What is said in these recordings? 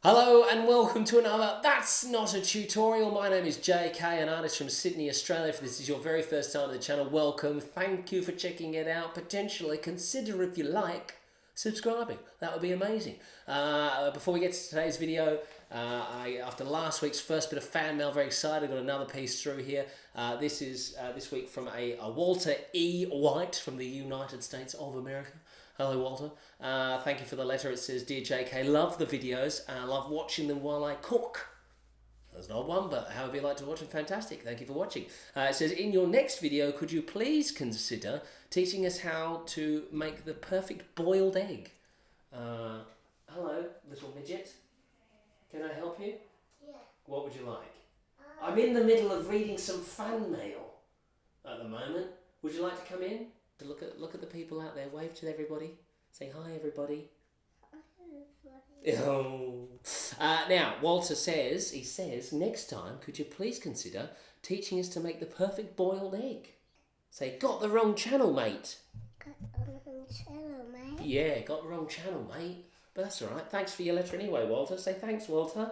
Hello and welcome to another That's Not a Tutorial. My name is JK, an artist from Sydney, Australia. If this is your very first time on the channel, welcome. Thank you for checking it out. Potentially consider, if you like, subscribing. That would be amazing. Before we get to today's video, after last week's first bit of fan mail, very excited, got another piece through here. This is this week from a Walter E. White from the United States of America. Hello, Walter. Thank you for the letter. It says, Dear JK, love the videos. Love watching them while I cook. There's an odd one, but however you like to watch them, fantastic. Thank you for watching. It says, in your next video, could you please consider teaching us how to make the perfect boiled egg? Hello, little midget. Can I help you? Yeah. What would you like? I'm in the middle of reading some fan mail at the moment. Would you like to come in? To look at the people out there. Wave to everybody. Say hi, everybody. Hi, everybody. Oh. Now, Walter says, next time, could you please consider teaching us to make the perfect boiled egg? Say, got the wrong channel, mate. Got the wrong channel, mate. Yeah, got the wrong channel, mate. But that's all right. Thanks for your letter anyway, Walter. Say thanks, Walter.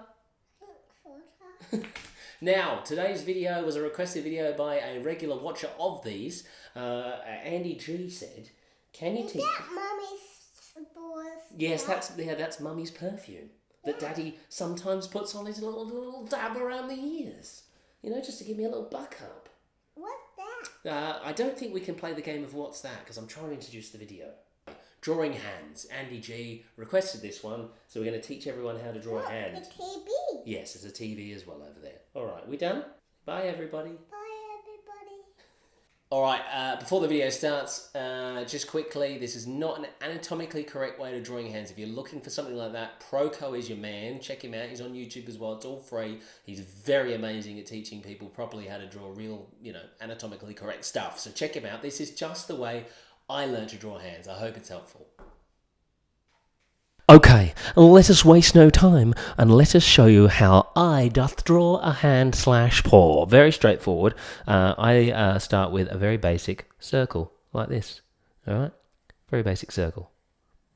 Thanks, Walter. Now, today's video was a requested video by a regular watcher of these. Andy G said, "Can you teach?" Is that Mummy's boys? Yes, that's Mummy's perfume that Daddy sometimes puts on his little dab around the ears. You know, just to give me a little buck up. What's that? I don't think we can play the game of What's That because I'm trying to introduce the video. Drawing hands. Andy G requested this one, so we're going to teach everyone how to draw a hand. The TV. Yes, there's a TV as well over there. All right, we done? Bye, everybody. Bye, everybody. All right, before the video starts, just quickly, this is not an anatomically correct way to drawing hands. If you're looking for something like that, Proco is your man. Check him out. He's on YouTube as well. It's all free. He's very amazing at teaching people properly how to draw real, anatomically correct stuff. So check him out. This is just the way I learned to draw hands. I hope it's helpful. Okay, let us waste no time and let us show you how I doth draw a hand/paw. Very straightforward. I start with a very basic circle like this. All right, very basic circle.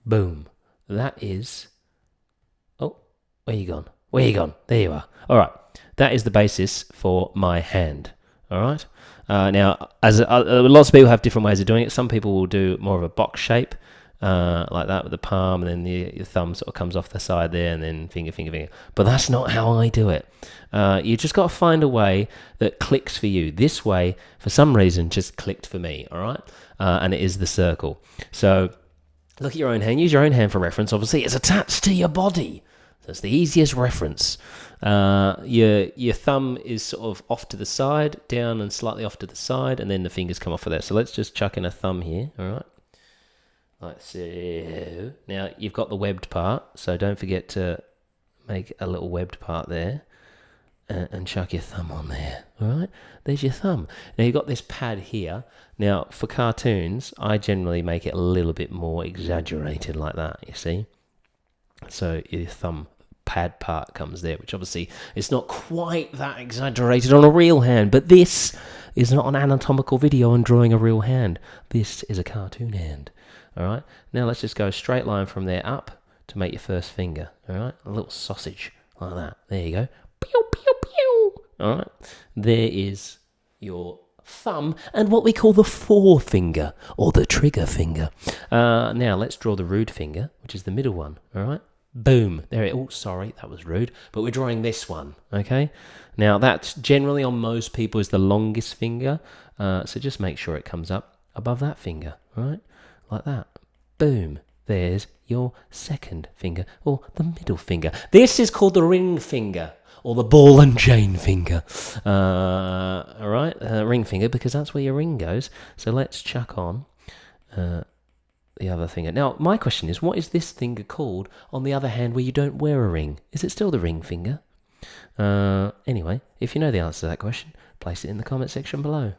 Boom. That is. Oh, where you gone? Where you gone? There you are. All right, that is the basis for my hand. All right. Now, lots of people have different ways of doing it. Some people will do more of a box shape. Like that with the palm, and then your thumb sort of comes off the side there, and then finger. But that's not how I do it. You just got to find a way that clicks for you. This way, for some reason, just clicked for me, all right? And it is the circle. So look at your own hand. Use your own hand for reference. Obviously, it's attached to your body. So it's the easiest reference. Your thumb is sort of off to the side, down and slightly off to the side, and then the fingers come off of there. So let's just chuck in a thumb here, all right? Like so. Now, you've got the webbed part, so don't forget to make a little webbed part there and chuck your thumb on there, all right? There's your thumb. Now, you've got this pad here. Now, for cartoons, I generally make it a little bit more exaggerated like that, you see? So your thumb pad part comes there, which obviously it's not quite that exaggerated on a real hand, but this is not an anatomical video on drawing a real hand. This is a cartoon hand. All right, now let's just go a straight line from there up to make your first finger. All right, a little sausage like that. There you go. Pew, pew, pew. All right, there is your thumb and what we call the forefinger or the trigger finger. Now let's draw the rude finger, which is the middle one. All right, boom. There it. Oh, sorry, that was rude. But we're drawing this one. Okay. Now that's generally on most people is the longest finger. So just make sure it comes up above that finger. All right. Like that. Boom. There's your second finger, or the middle finger. This is called the ring finger, or the ball and chain finger. All right, ring finger, because that's where your ring goes. So let's chuck on the other finger. Now, my question is, what is this finger called on the other hand where you don't wear a ring? Is it still the ring finger? Anyway, if you know the answer to that question, place it in the comment section below.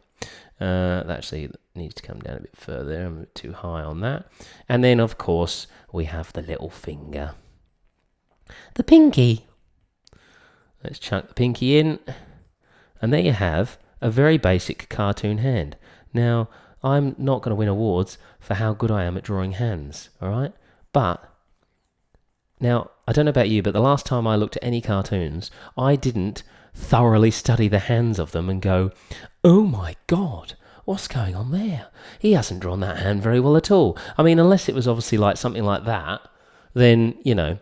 That actually needs to come down a bit further. I'm a bit too high on that. And then, of course, we have the little finger. The pinky. Let's chuck the pinky in. And there you have a very basic cartoon hand. Now, I'm not going to win awards for how good I am at drawing hands, all right? But now, I don't know about you, but the last time I looked at any cartoons, I didn't thoroughly study the hands of them and go, oh my God, what's going on there? He hasn't drawn that hand very well at all. I mean, unless it was obviously like something like that, then, you'll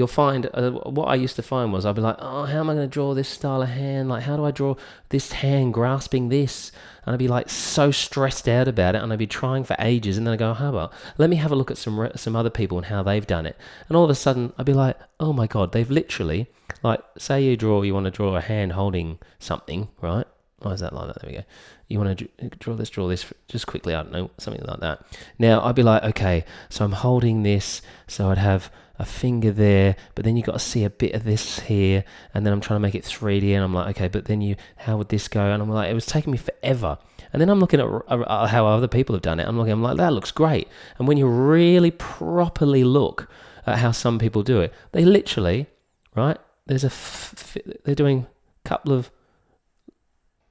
find, what I used to find was I'd be like, oh, how am I going to draw this style of hand? Like, how do I draw this hand grasping this? And I'd be like so stressed out about it, and I'd be trying for ages, and then I'd go, how about, let me have a look at some other people and how they've done it. And all of a sudden, I'd be like, oh my God, they've literally, like, say you want to draw a hand holding something, right? Why is that like that? There we go. You want to draw this just quickly, I don't know, something like that. Now, I'd be like, okay, so I'm holding this, so I'd have a finger there, but then you got to see a bit of this here, and then I'm trying to make it 3D, and I'm like, okay, but then how would this go? And I'm like, it was taking me forever. And then I'm looking at how other people have done it. I'm like, that looks great. And when you really properly look at how some people do it, they literally, right, they're doing a couple of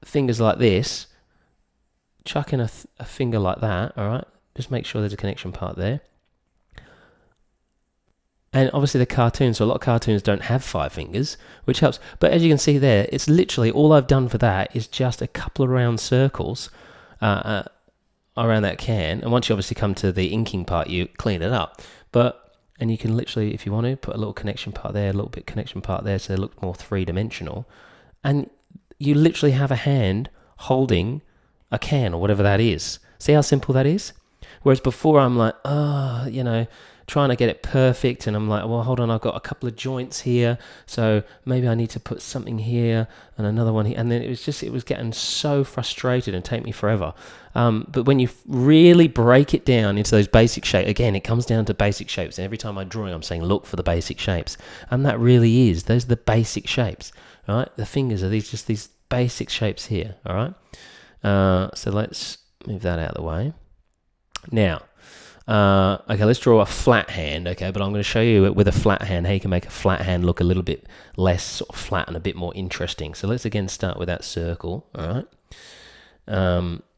fingers like this, chucking a finger like that, all right? Just make sure there's a connection part there. And obviously the cartoons, so a lot of cartoons don't have 5 fingers, which helps. But as you can see there, it's literally, all I've done for that is just a couple of round circles around that can. And once you obviously come to the inking part, you clean it up. And you can literally, if you want to, put a little connection part there, a little bit connection part there, so they look more 3-dimensional. And you literally have a hand holding a can or whatever that is. See how simple that is? Whereas before I'm like, trying to get it perfect, and I'm like, well, hold on, I've got a couple of joints here, so maybe I need to put something here and another one here, and then it was getting so frustrated and take me forever. But when you really break it down into those basic shapes, again, it comes down to basic shapes, and every time I'm drawing, I'm saying, look for the basic shapes, and that really is, those are the basic shapes, right? The fingers are these basic shapes here, all right? So let's move that out of the way. Now, okay, let's draw a flat hand, okay, but I'm going to show you with a flat hand how you can make a flat hand look a little bit less sort of flat and a bit more interesting. So let's again start with that circle, all right?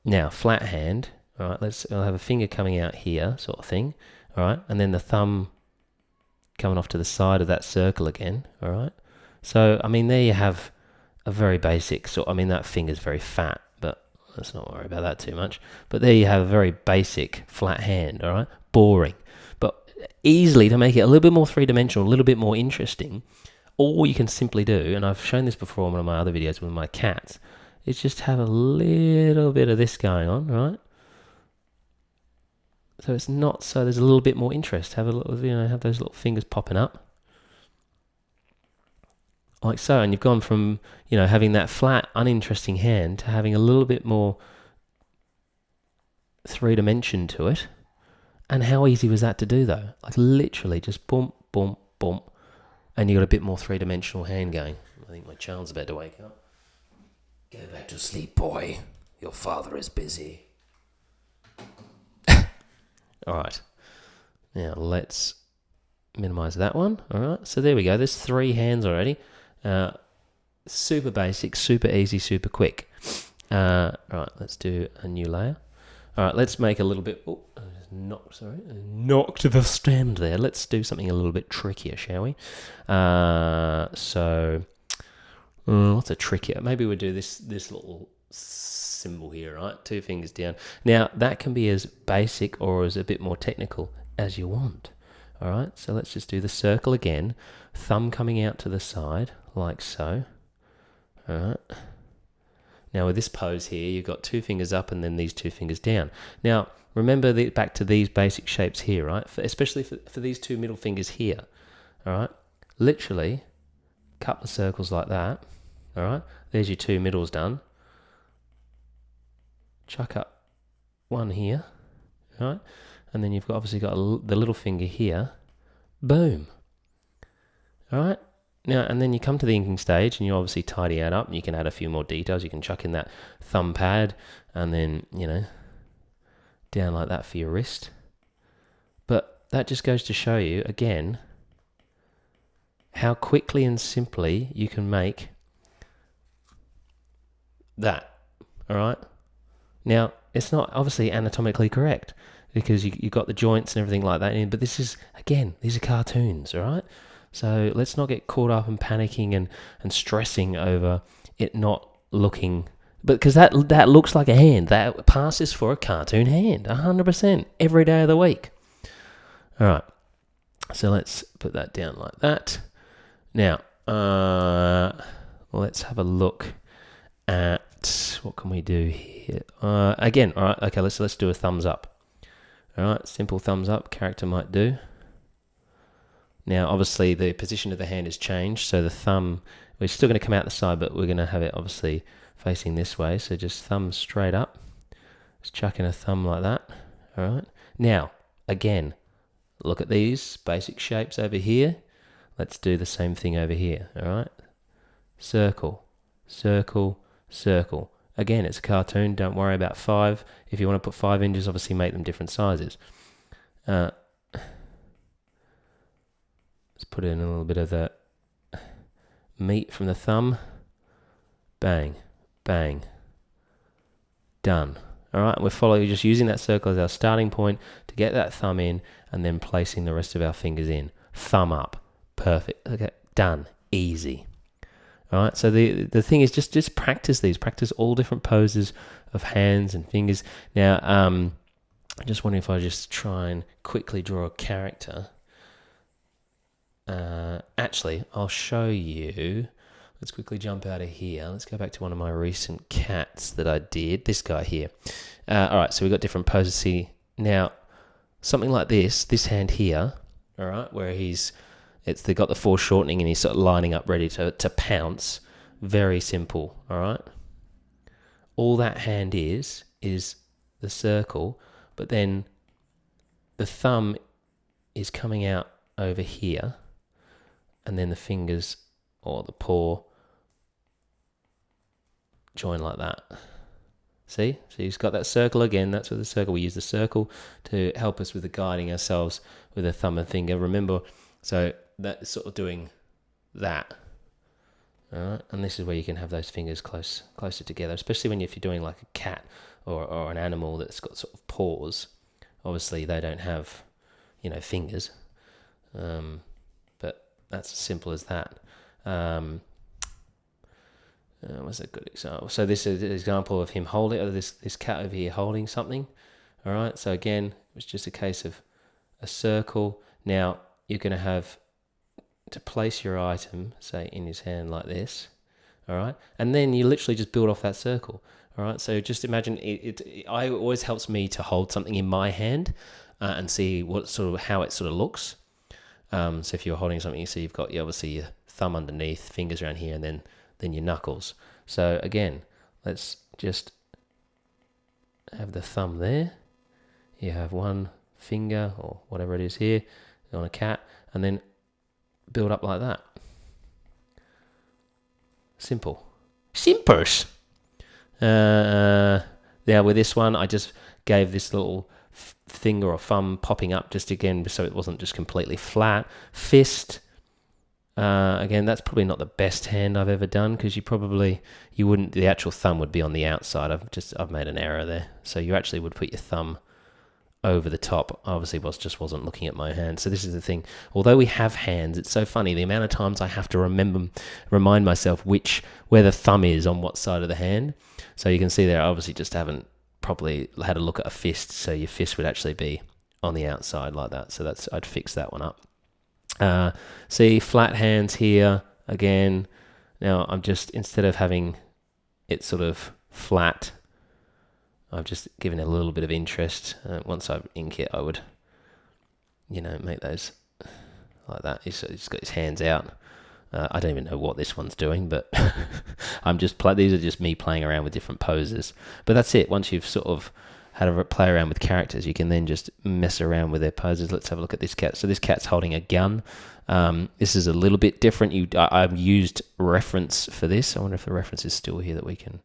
Now, flat hand, all right, I'll have a finger coming out here, sort of thing, all right, and then the thumb coming off to the side of that circle again, all right? So, I mean, there you have a very basic that finger's very fat, but let's not worry about that too much. But there you have a very basic flat hand, all right? Boring. But easily, to make it a little bit more 3-dimensional, a little bit more interesting, all you can simply do, and I've shown this before in one of my other videos with my cats, is just have a little bit of this going on, right? So it's not, so there's a little bit more interest. Have a little, have those little fingers popping up. Like so, and you've gone from, having that flat, uninteresting hand to having a little bit more 3-dimension to it. And how easy was that to do, though? Like, literally just boom, boom, boom, and you got a bit more 3-dimensional hand going. I think my child's about to wake up. Go back to sleep, boy. Your father is busy. All right. Now, let's minimize that one. All right. So there we go. There's 3 hands already. Super basic, super easy, super quick. Right, let's do a new layer. All right, let's make a little bit. Oh, I knocked the stand there. Let's do something a little bit trickier, shall we? What's a trickier? Maybe we'll do this little symbol here, right? 2 fingers down. Now that can be as basic or as a bit more technical as you want. All right, so let's just do the circle again. Thumb coming out to the side, like so. All right. Now with this pose here, you've got 2 fingers up and then these 2 fingers down. Now, remember back to these basic shapes here, right? Especially for these 2 middle fingers here. All right. Literally, a couple of circles like that. All right. There's your 2 middles done. Chuck up one here. All right. And then you've obviously got the little finger here. Boom. All right. Now, and then you come to the inking stage and you obviously tidy that up and you can add a few more details. You can chuck in that thumb pad and then, down like that for your wrist. But that just goes to show you, again, how quickly and simply you can make that. All right. Now, it's not obviously anatomically correct. because you got the joints and everything like that in. But this is, again, these are cartoons, all right? So let's not get caught up in panicking and stressing over it not looking, but because that looks like a hand. That passes for a cartoon hand, 100%, every day of the week. All right, so let's put that down like that. Now, let's have a look at what can we do here. Again, all right, okay, let's do a thumbs up. All right, simple thumbs up, character might do. Now, obviously, the position of the hand has changed, so the thumb, we're still going to come out the side, but we're going to have it obviously facing this way, so just thumb straight up. Just chuck in a thumb like that, all right? Now, again, look at these basic shapes over here. Let's do the same thing over here, all right? Circle, circle, circle. Again, it's a cartoon, don't worry about 5. If you want to put 5 inches, obviously make them different sizes. Let's put in a little bit of the meat from the thumb. Bang, bang, done. All right, we're just using that circle as our starting point to get that thumb in and then placing the rest of our fingers in. Thumb up, perfect. Okay, done, easy. All right, so the thing is just practice these. Practice all different poses of hands and fingers. Now, I'm just wondering if I just try and quickly draw a character. Actually, I'll show you. Let's quickly jump out of here. Let's go back to one of my recent cats that I did. This guy here. All right, so we've got different poses. See, now, something like this hand here, all right, where they've got the foreshortening and he's sort of lining up ready to pounce. Very simple, all right? All that hand is the circle, but then the thumb is coming out over here, and then the fingers or the paw join like that. See? So you've got that circle again. That's where the circle, we use the circle to help us with the guiding ourselves with the thumb and finger. Remember, so that's sort of doing that. All right? And this is where you can have those fingers closer together, especially if you're doing like a cat or an animal that's got sort of paws. Obviously, they don't have, fingers. But that's as simple as that. What's a good example? So this is an example of him holding, this cat over here holding something. All right. So again, it was just a case of a circle. Now you're going to have to place your item, say in his hand like this. All right. And then you literally just build off that circle. All right. So just imagine it always helps me to hold something in my hand and see how it sort of looks. So if you're holding something, you see you've got obviously your thumb underneath, fingers around here, and then your knuckles. So again, let's just have the thumb there. You have one finger or whatever it is here on a cat, and then build up like that. Simple. Simpers. Now with this one, I just gave this little finger or thumb popping up just again so it wasn't just completely flat. Fist. Again, that's probably not the best hand I've ever done because you wouldn't, the actual thumb would be on the outside. I've made an error there. So you actually would put your thumb over the top. Obviously, wasn't looking at my hand. So this is the thing. Although we have hands, it's so funny the amount of times I have to remind myself where the thumb is on what side of the hand. So you can see there, I obviously just haven't properly had a look at a fist. So your fist would actually be on the outside like that. So I'd fix that one up. See flat hands here again. Now I'm just, instead of having it sort of flat, I've just given it a little bit of interest. Once I ink it, I would, make those like that. He's got his hands out. I don't even know what this one's doing, but these are just me playing around with different poses. But that's it. Once you've sort of had a play around with characters, you can then just mess around with their poses. Let's have a look at this cat. So this cat's holding a gun. This is a little bit different. I've used reference for this. I wonder if the reference is still here that we can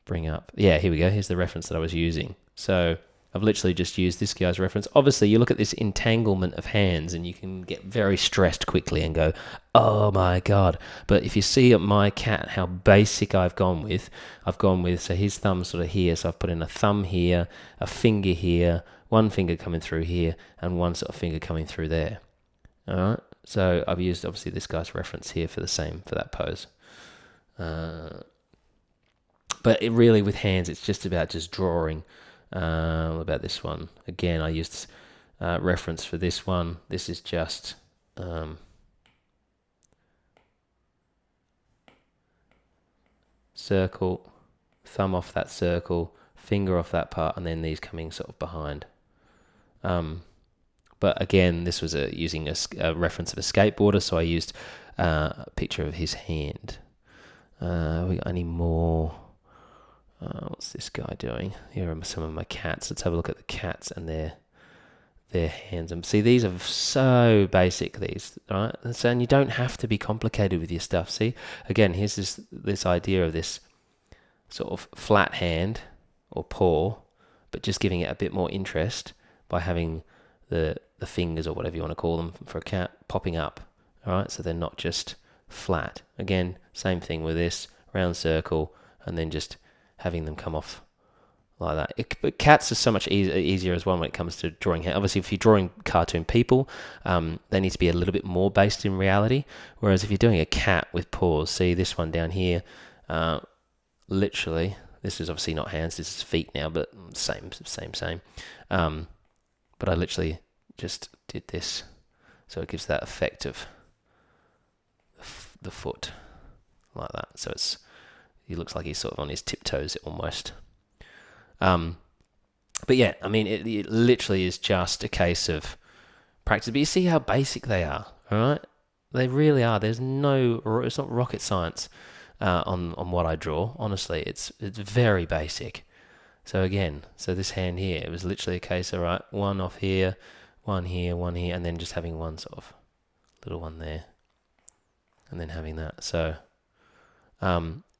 bring up. Yeah, here we go. Here's the reference that I was using. So I've literally just used this guy's reference. Obviously, you look at this entanglement of hands and you can get very stressed quickly and go, oh my God. But if you see at my cat how basic I've gone with, so his thumb's sort of here, so I've put in a thumb here, a finger here, one finger coming through here, and one sort of finger coming through there. All right, so I've used obviously this guy's reference here for that pose. But it really, with hands, it's just about just drawing. About this one, again, I used reference for this one. This is just circle, thumb off that circle, finger off that part, and then these coming sort of behind. But again, this was using a reference of a skateboarder, so I used a picture of his hand. We got any more? What's this guy doing? Here are some of my cats. Let's have a look at the cats and their hands. And see, these are so basic, these, right? And you don't have to be complicated with your stuff. See, again, here's this idea of this sort of flat hand or paw, but just giving it a bit more interest by having the fingers, or whatever you want to call them for a cat, popping up. All right, so they're not just flat. Again, same thing with this round circle, and then just having them come off like that. But cats are so much easier as well when it comes to drawing hair. Obviously, if you're drawing cartoon people, they need to be a little bit more based in reality. Whereas if you're doing a cat with paws, see this one down here, literally, this is obviously not hands, this is feet now, but same. But I literally just did this, so it gives that effect of the foot like that. So he looks like he's sort of on his tiptoes almost. But yeah, I mean, it literally is just a case of practice. But you see how basic they are, all right? They really are. It's not rocket science on what I draw. Honestly, it's very basic. So again, this hand here, it was literally a case of, right, one off here, one here, and then just having one sort of little one there, and then having that. So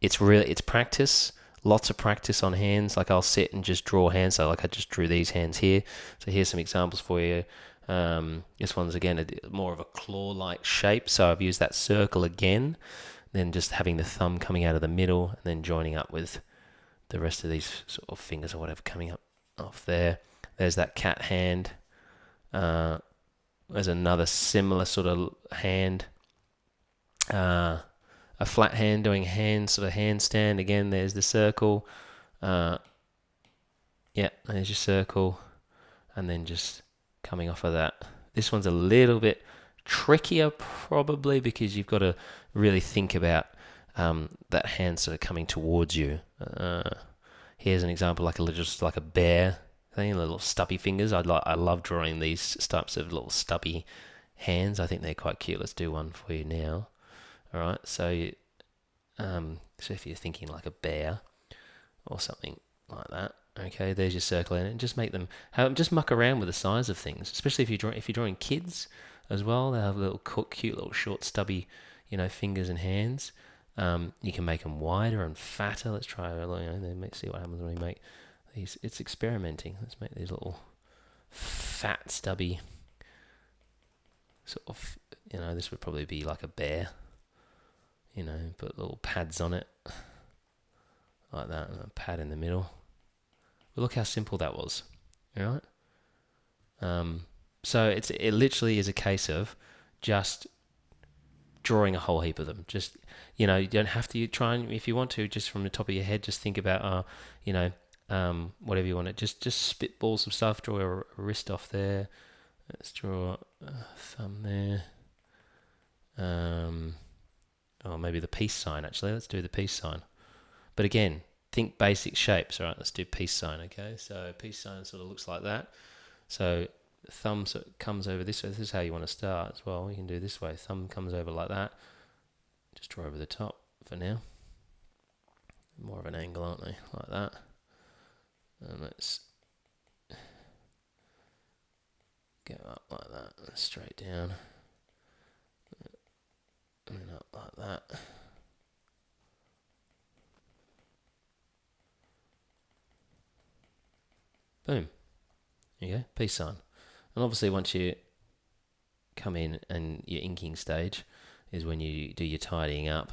it's practice, lots of practice on hands. Like I'll sit and just draw hands. So like I just drew these hands here. So here's some examples for you. This one's again more of a claw-like shape. So I've used that circle again, then just having the thumb coming out of the middle and then joining up with the rest of these sort of fingers or whatever coming up off there. There's that cat hand. There's another similar sort of hand. A flat hand doing sort of handstand. Again, there's the circle. Yeah, there's your circle. And then just coming off of that. This one's a little bit trickier probably because you've got to really think about that hand sort of coming towards you. Here's an example, just like a bear thing, little stubby fingers. I love drawing these types of little stubby hands. I think they're quite cute. Let's do one for you now. All right, so if you're thinking like a bear or something like that, okay, there's your circle, and just make them just muck around with the size of things. Especially if you're drawing kids as well, they have little cute little short stubby, fingers and hands. You can make them wider and fatter. Let's try see what happens when we make these. It's experimenting. Let's make these little fat stubby sort of. This would probably be like a bear. Put little pads on it, like that, and a pad in the middle. But look how simple that was, all right? So it literally is a case of just drawing a whole heap of them. Just, you don't have to try and, if you want to, just from the top of your head, just think about, whatever you want to, just spitball some stuff, draw a wrist off there. Let's draw a thumb there. Or maybe the peace sign, actually. Let's do the peace sign. But again, think basic shapes. All right, let's do peace sign, okay? So peace sign sort of looks like that. So the thumb sort of comes over this way. This is how you want to start as well. You can do this way. Thumb comes over like that. Just draw over the top for now. More of an angle, aren't they? Like that. And let's go up like that. Straight down. And then up like that. Boom. There you go, peace sign. And obviously once you come in and your inking stage is when you do your tidying up.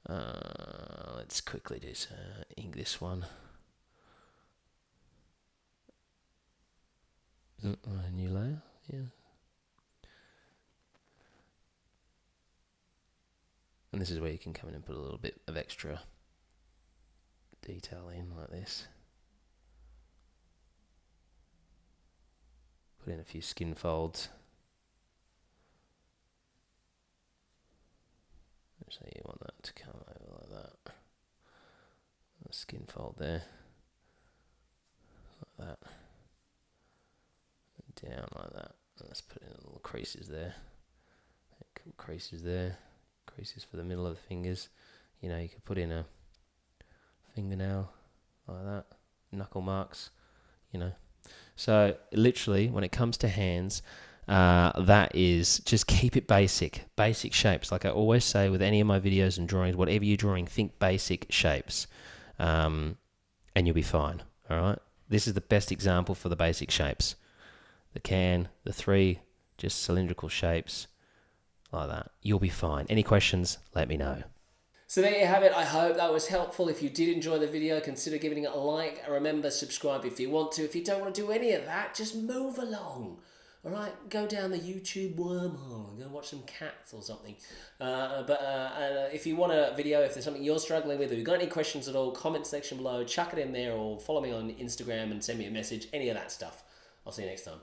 Let's quickly just ink this one. A new layer, yeah. And this is where you can come in and put a little bit of extra detail in like this. Put in a few skin folds. So you want that to come over like that. A skin fold there. Like that. And down like that. And let's put in little creases there. Cool creases there. Creases for the middle of the fingers. You know, you could put in a fingernail like that. Knuckle marks, you know. So literally, when it comes to hands, that is just keep it basic shapes. Like I always say with any of my videos and drawings, whatever you're drawing, think basic shapes, and you'll be fine. All right. This is the best example for the basic shapes. The three just cylindrical shapes like that. You'll be fine. Any questions? Let me know. So there you have it. I hope that was helpful. If you did enjoy the video, consider giving it a like. Remember, subscribe if you want to. If you don't want to do any of that, just move along. All right, go down the YouTube wormhole and go watch some cats or something. If you want a video, if there's something you're struggling with, or you've got any questions at all, comment section below, chuck it in there, or follow me on Instagram and send me a message, any of that stuff. I'll see you next time.